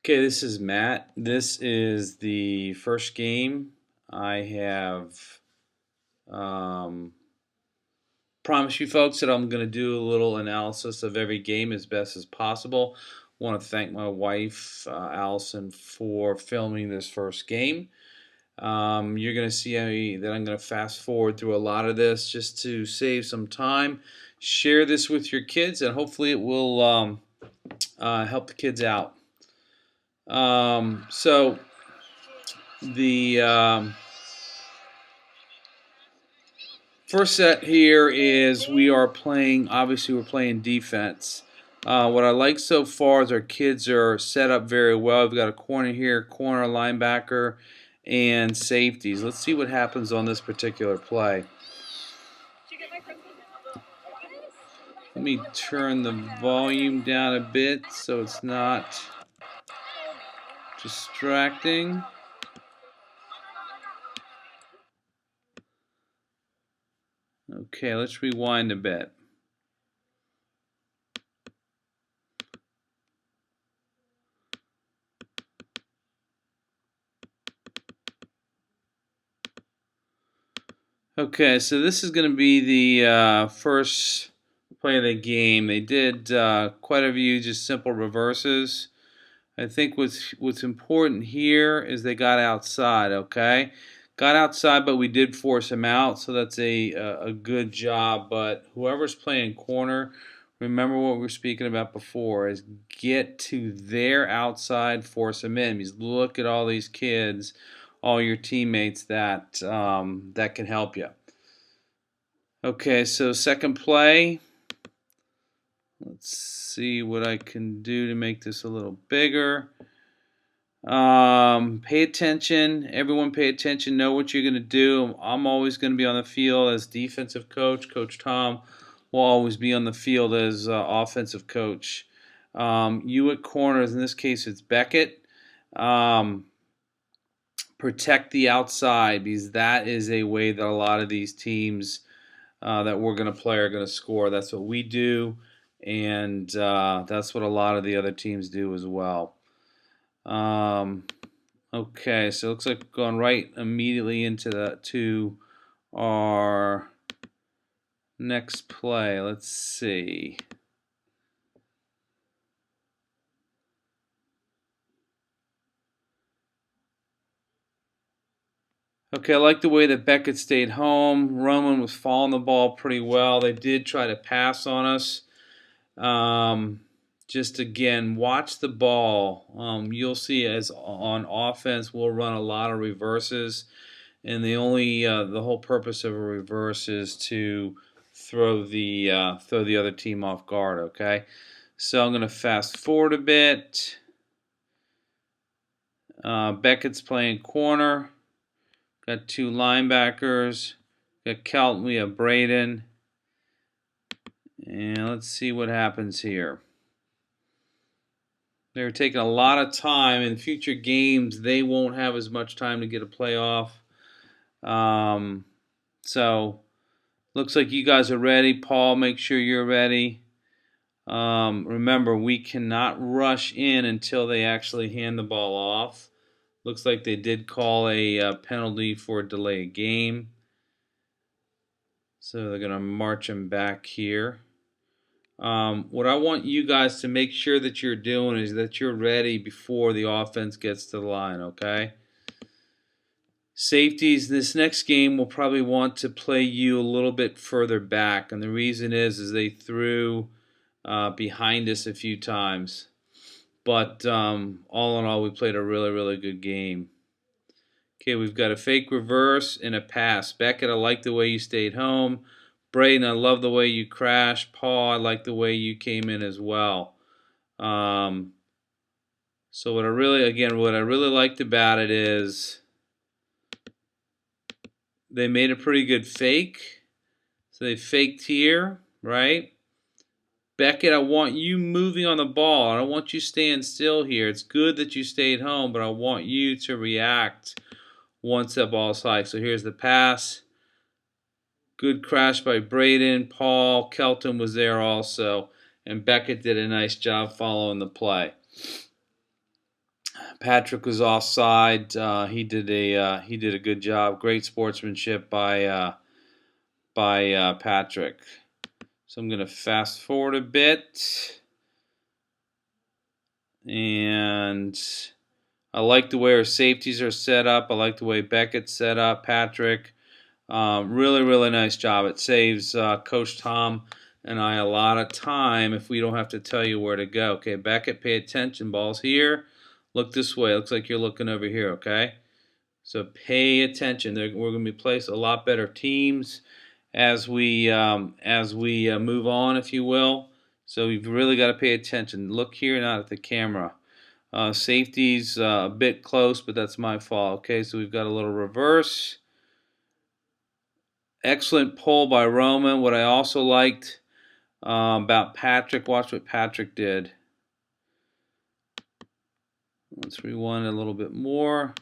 Okay, this is Matt. This is the first game. I have promised you folks that I'm going to do a little analysis of every game as best as possible. I want to thank my wife, Allison, for filming this first game. You're going to see that I'm going to fast forward through a lot of this just to save some time. Share this with your kids, and hopefully it will help the kids out. So the first set here is obviously we're playing defense. What I like so far is our kids are set up very well. We've got a corner here, corner, linebacker, and safeties. Let's see what happens on this particular play. Let me turn the volume down a bit so it's not distracting. Okay, let's rewind a bit. Okay, so this is going to be the first play of the game. They did quite a few just simple reverses. I think what's important here is they got outside. Okay, got outside, but we did force him out, so that's a good job. But whoever's playing corner, remember what we were speaking about before: is get to their outside, force them in. Because look at all these kids, all your teammates that that can help you. Okay, so second play. Let's see what I can do to make this a little bigger. Pay attention. Everyone pay attention. Know what you're going to do. I'm always going to be on the field as defensive coach. Coach Tom will always be on the field as offensive coach. You at corners, in this case it's Beckett. Protect the outside, because that is a way that a lot of these teams that we're going to play are going to score. That's what we do, and that's what a lot of the other teams do as well. Okay, so it looks like we're going right immediately to our next play. Let's see. Okay, I like the way that Beckett stayed home. Roman was following the ball pretty well. They did try to pass on us. Just again, watch the ball. You'll see as on offense, we'll run a lot of reverses, and the whole purpose of a reverse is to throw the other team off guard. Okay, so I'm going to fast forward a bit. Beckett's playing corner. Got two linebackers. Got Kelton. We have Braden. And let's see what happens here. They're taking a lot of time. In future games, they won't have as much time to get a playoff. So, looks like you guys are ready. Paul, make sure you're ready. Remember, we cannot rush in until they actually hand the ball off. Looks like they did call a penalty for a delay of game. So they're going to march him back here. What I want you guys to make sure that you're doing is that you're ready before the offense gets to the line, okay? Safeties, this next game will probably want to play you a little bit further back, and the reason is they threw behind us a few times. But all in all, we played a really, really good game. Okay, we've got a fake reverse and a pass. Beckett, I like the way you stayed home. Braden, I love the way you crashed. Paul, I like the way you came in as well. So what I really liked about it is they made a pretty good fake. So they faked here, right? Beckett, I want you moving on the ball. I don't want you staying still here. It's good that you stayed home, but I want you to react once that ball's high. So here's the pass. Good crash by Braden. Paul Kelton was there also. And Beckett did a nice job following the play. Patrick was offside. He did a good job. Great sportsmanship by Patrick. So I'm going to fast forward a bit, and I like the way our safeties are set up. I like the way Beckett's set up. Patrick, really, really nice job. It saves Coach Tom and I a lot of time if we don't have to tell you where to go. Okay, Beckett, pay attention. Ball's here. Look this way. Looks like you're looking over here, okay? So pay attention. We're going to be placed a lot better teams as we move on, if you will. So you've really got to pay attention. Look here, not at the camera. Safety's a bit close, but that's my fault. Okay, so we've got a little reverse. Excellent pull by Roman. What I also liked about Patrick, watch what Patrick did. Let's rewind a little bit more.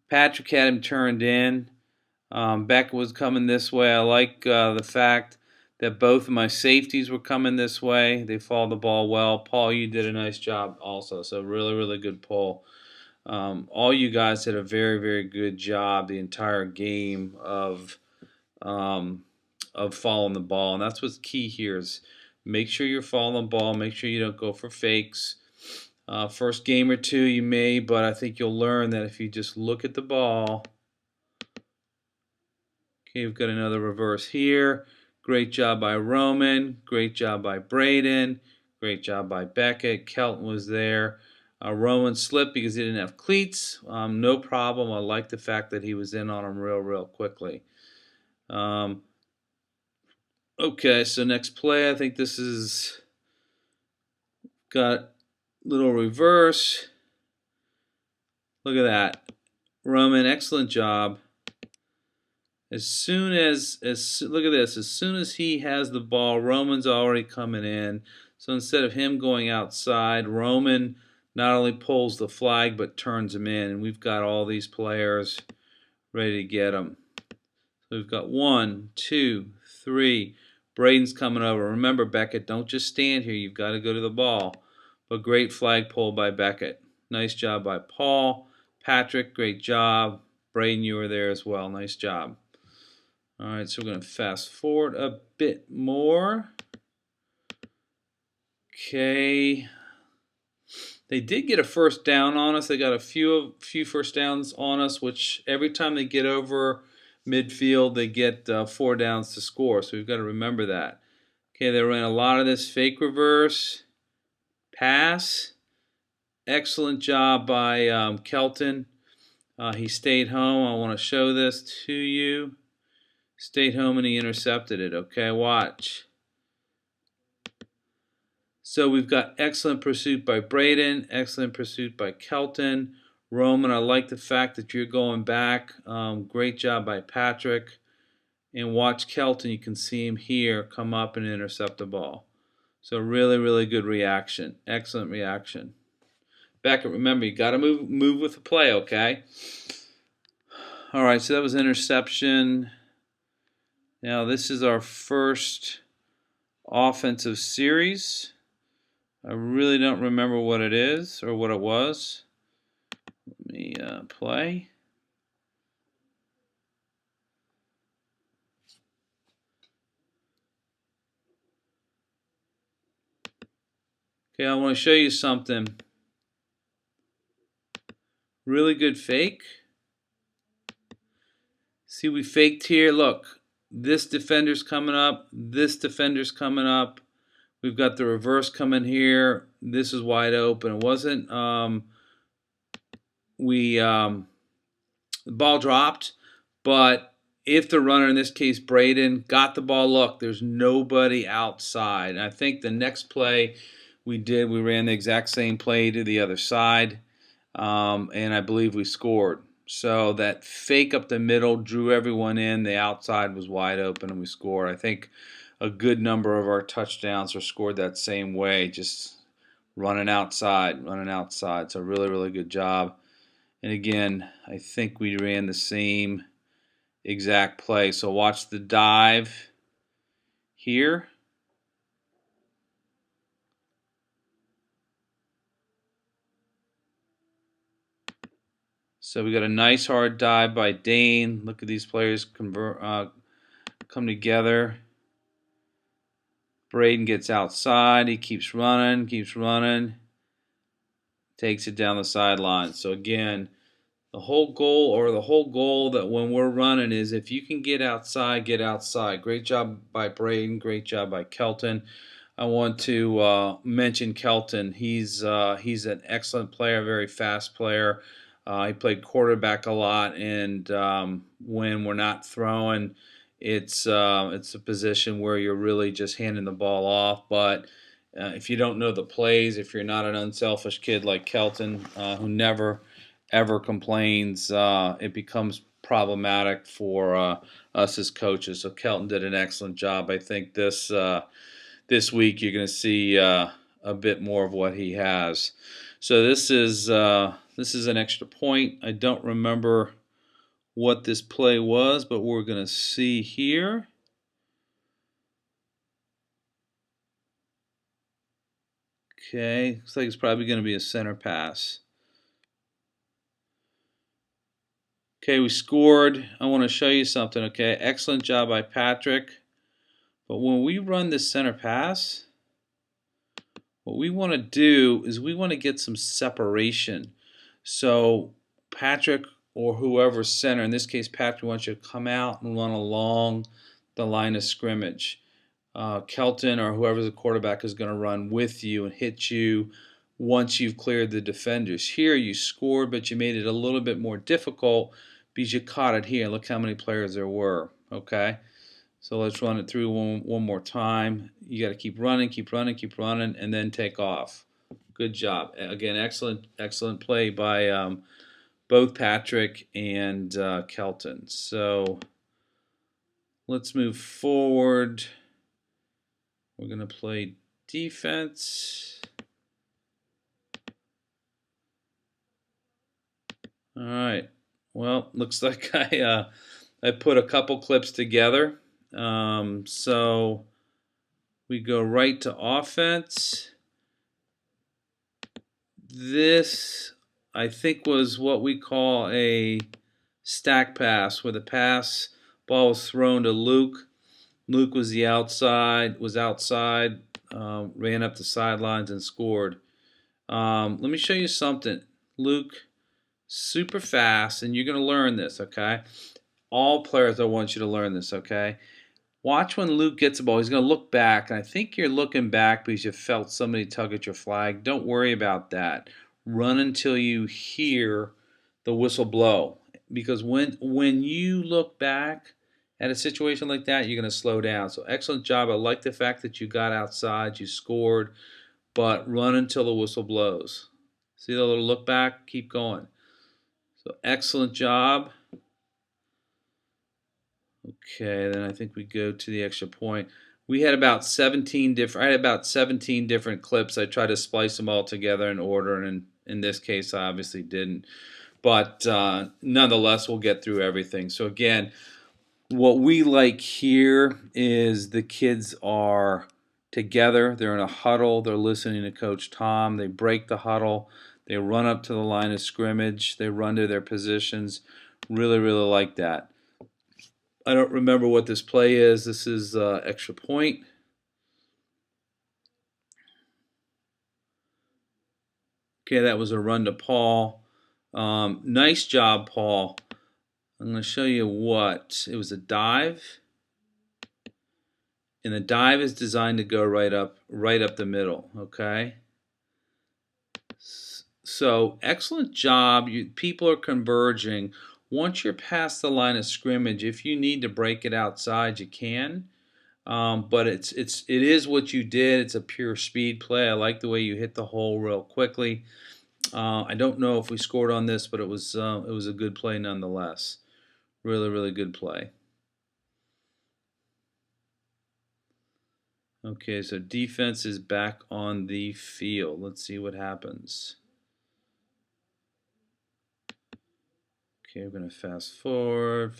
Patrick had him turned in. Beck was coming this way. I like the fact that both of my safeties were coming this way. They followed the ball well. Paul, you did a nice job also. So really, really good pull. All you guys did a very, very good job the entire game of following the ball. And that's what's key here is make sure you're following the ball. Make sure you don't go for fakes. First game or two you may, but I think you'll learn that if you just look at the ball. Okay, we've got another reverse here. Great job by Roman. Great job by Braden. Great job by Beckett. Kelton was there. Roman slipped because he didn't have cleats. No problem. I like the fact that he was in on him real quickly. Okay, so next play, I think this is got little reverse. Look at that. Roman, excellent job. As soon as look at this, as soon as he has the ball, Roman's already coming in. So instead of him going outside, Roman not only pulls the flag but turns him in, and we've got all these players ready to get him. So we've got 1, 2, 3. Braden's coming over. Remember, Beckett, don't just stand here. You've got to go to the ball. But great flag pull by Beckett. Nice job by Paul. Patrick, great job. Braden, you were there as well. Nice job. All right, so we're going to fast forward a bit more. Okay. They did get a first down on us. They got a few first downs on us, which every time they get over midfield, they get 4 downs to score. So we've got to remember that. Okay, they ran a lot of this fake reverse pass. Excellent job by Kelton. He stayed home. I want to show this to you. Stayed home and he intercepted it. Okay, watch. So we've got excellent pursuit by Braden, excellent pursuit by Kelton. Roman, I like the fact that you're going back. Great job by Patrick. And watch Kelton, you can see him here come up and intercept the ball. So really, really good reaction. Excellent reaction. Beckett, remember, you got to move with the play, okay? All right, so that was interception. Now this is our first offensive series. I really don't remember what it is or what it was. Let me play. Okay, I want to show you something. Really good fake. See, we faked here. Look, this defender's coming up. This defender's coming up. We've got the reverse coming here. This is wide open. It wasn't. The ball dropped, but if the runner, in this case Braden, got the ball, look, there's nobody outside. And I think the next play we ran the exact same play to the other side, and I believe we scored. So that fake up the middle drew everyone in. The outside was wide open, and we scored. I think a good number of our touchdowns are scored that same way, just running outside. So really, really good job. And again, I think we ran the same exact play. So watch the dive here. So we got a nice hard dive by Dane. Look at these players come together. Braden gets outside. He keeps running, takes it down the sideline. So again, the whole goal that when we're running is if you can get outside, get outside. Great job by Braden. Great job by Kelton. I want to mention Kelton. He's an excellent player, very fast player. He played quarterback a lot, and when we're not throwing, it's a position where you're really just handing the ball off. But if you don't know the plays, if you're not an unselfish kid like Kelton, who never ever complains, it becomes problematic for us as coaches. So Kelton did an excellent job. I think this week you're going to see a bit more of what he has. So this is an extra point. I don't remember what this play was, but we're going to see here. Okay, looks like it's probably going to be a center pass. Okay, we scored. I want to show you something, okay? Excellent job by Patrick. But when we run this center pass, what we want to do is we want to get some separation. So Patrick or whoever's center, in this case Patrick, wants you to come out and run along the line of scrimmage. Kelton or whoever's the quarterback is going to run with you and hit you once you've cleared the defenders. Here you scored, but you made it a little bit more difficult because you caught it here. Look how many players there were. Okay, so let's run it through one more time. You got to keep running, and then take off. Good job. Again, excellent play by both Patrick and Kelton. So let's move forward. We're going to play defense. All right. Well, looks like I put a couple clips together. So we go right to offense. This, I think, was what we call a stack pass, where the ball was thrown to Luke. Luke was outside, ran up the sidelines and scored. Let me show you something. Luke, super fast, and you're going to learn this, okay? All players, I want you to learn this, okay? Watch when Luke gets the ball. He's going to look back, and I think you're looking back because you felt somebody tug at your flag. Don't worry about that. Run until you hear the whistle blow, because when you look back at a situation like that, you're going to slow down. So excellent job. I like the fact that you got outside, you scored, but run until the whistle blows. See the little look back? Keep going. So excellent job. Okay, then I think we go to the extra point. We had about 17 different. I had about 17 different clips. I tried to splice them all together in order, and in this case, I obviously didn't. But nonetheless, we'll get through everything. So again, what we like here is the kids are together. They're in a huddle. They're listening to Coach Tom. They break the huddle. They run up to the line of scrimmage. They run to their positions. Really, really like that. I don't remember what this play is. This is extra point. Okay, that was a run to Paul. Nice job, Paul. I'm going to show you what. It was a dive. And the dive is designed to go right up the middle, okay? So excellent job. People are converging. Once you're past the line of scrimmage, if you need to break it outside, you can. But it is what you did. It's a pure speed play. I like the way you hit the hole real quickly. I don't know if we scored on this, but it was a good play nonetheless. Really, really good play. Okay, so defense is back on the field. Let's see what happens. Okay, we're going to fast forward.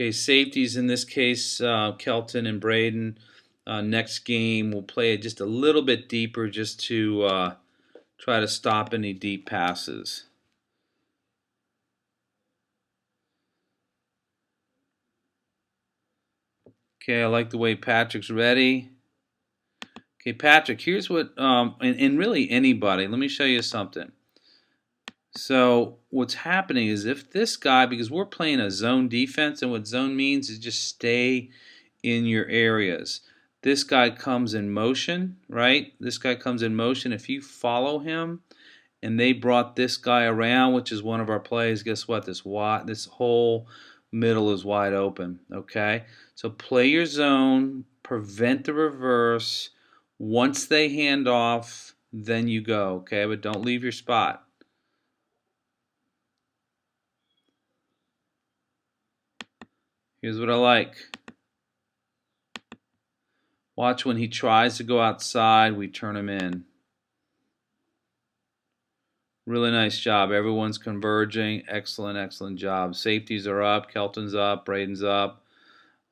Okay, safeties in this case, Kelton and Braden. Next game, we'll play it just a little bit deeper just to try to stop any deep passes. Okay, I like the way Patrick's ready. Okay, Patrick, here's what, and really anybody, let me show you something. So what's happening is if this guy, because we're playing a zone defense, and what zone means is just stay in your areas. This guy comes in motion, right? This guy comes in motion. If you follow him, and they brought this guy around, which is one of our plays, guess what? This whole middle is wide open, okay? So play your zone, prevent the reverse. Once they hand off, then you go, okay? But don't leave your spot. Here's what I like. Watch when he tries to go outside, we turn him in. Really nice job. Everyone's converging. Excellent, excellent job. Safeties are up. Kelton's up. Braden's up.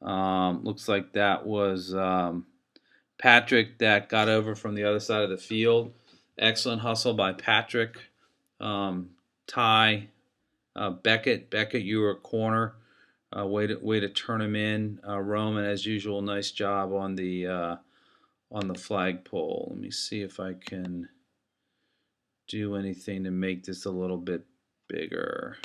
Looks like that was Patrick that got over from the other side of the field. Excellent hustle by Patrick. Ty, Beckett. Beckett, you were a corner. Way to turn him in. Roman, as usual, nice job on the flagpole. Let me see if I can do anything to make this a little bit bigger.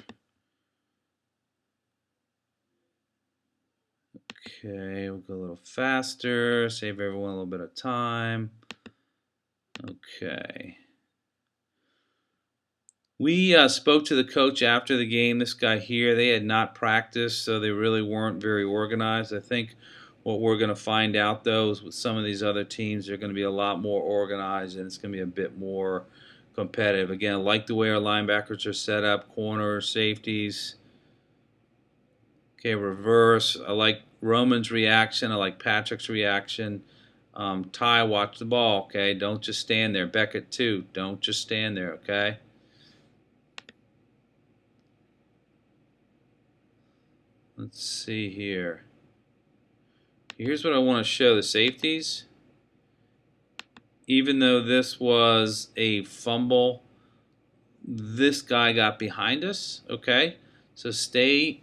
Okay, we'll go a little faster, save everyone a little bit of time. Okay. We spoke to the coach after the game, this guy here. They had not practiced, so they really weren't very organized. I think what we're going to find out, though, is with some of these other teams, they're going to be a lot more organized, and it's going to be a bit more competitive. Again, I like the way our linebackers are set up, corners, safeties. Okay, reverse. I like Roman's reaction. I like Patrick's reaction. Ty, watch the ball, okay? Don't just stand there. Beckett, too. Don't just stand there, okay? Let's see here. Here's what I want to show the safeties. Even though this was a fumble, this guy got behind us, okay? So stay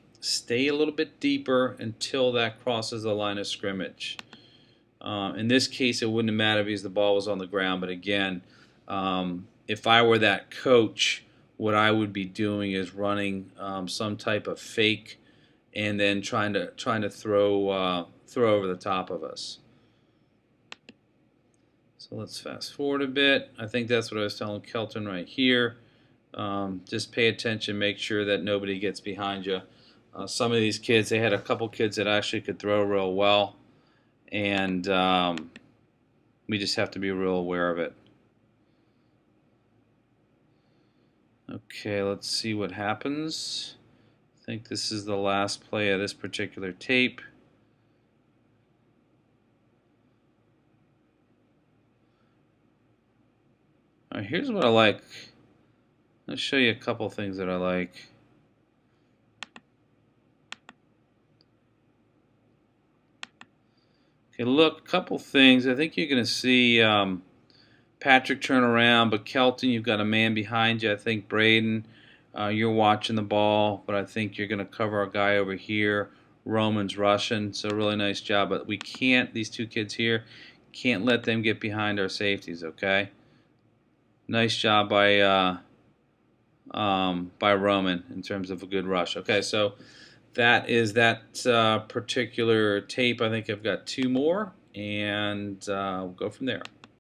a little bit deeper until that crosses the line of scrimmage. In this case, it wouldn't have mattered because the ball was on the ground. But again, if I were that coach, what I would be doing is running some type of fake, and then trying to throw over the top of us. So let's fast forward a bit. I think that's what I was telling Kelton right here. Just pay attention, make sure that nobody gets behind you. Some of these kids, they had a couple kids that actually could throw real well, and we just have to be real aware of it. Okay, let's see what happens. I think this is the last play of this particular tape. All right, here's what I like. Let's show you a couple things that I like. Okay, look, a couple things. I think you're going to see Patrick turn around, but Kelton, you've got a man behind you. I think Braden, you're watching the ball, but I think you're going to cover a guy over here. Roman's rushing, so really nice job. But we can't, these two kids here, can't let them get behind our safeties, okay? Nice job by Roman in terms of a good rush. Okay, so that is that particular tape. I think I've got two more, and we'll go from there.